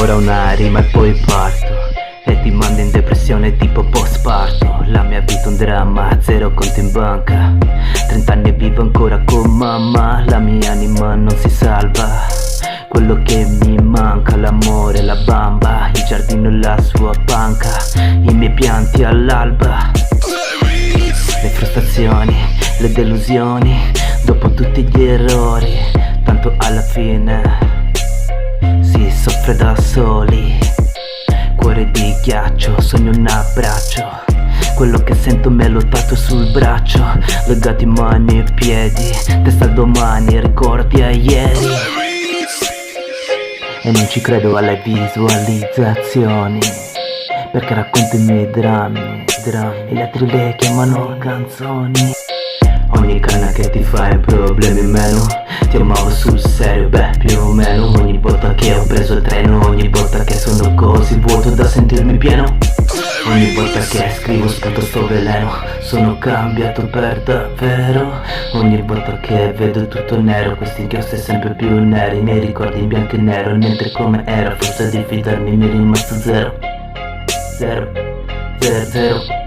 Ora una rima e poi parto, e ti mando in depressione tipo postparto. La mia vita un dramma, zero conto in banca, 30 anni e vivo ancora con mamma. La mia anima non si salva, quello che mi manca, l'amore, la bamba, il giardino e la sua panca, i miei pianti all'alba, le frustrazioni, le delusioni, dopo tutti gli errori, tanto alla fine si soffre da soli. Cuore di ghiaccio, sogno un abbraccio, quello che sento me lo tatuo sul braccio, legati mani e piedi, testa al domani, ricordi a ieri. E non ci credo alle visualizzazioni, perché racconto i miei drammi, e gli altri le chiamano canzoni. Ogni canna che ti fai problemi meno, ti amavo sul serio, beh più o meno. Ogni volta che ho preso il treno, ogni volta che sono così vuoto da sentirmi pieno, ogni volta che scrivo sputo sto veleno, sono cambiato per davvero. Ogni volta che vedo tutto nero, questi inchiostri sempre più neri, i miei ricordi in bianco e nero, mentre come era, forse di fidarmi mi è rimasto zero, zero, zero, zero.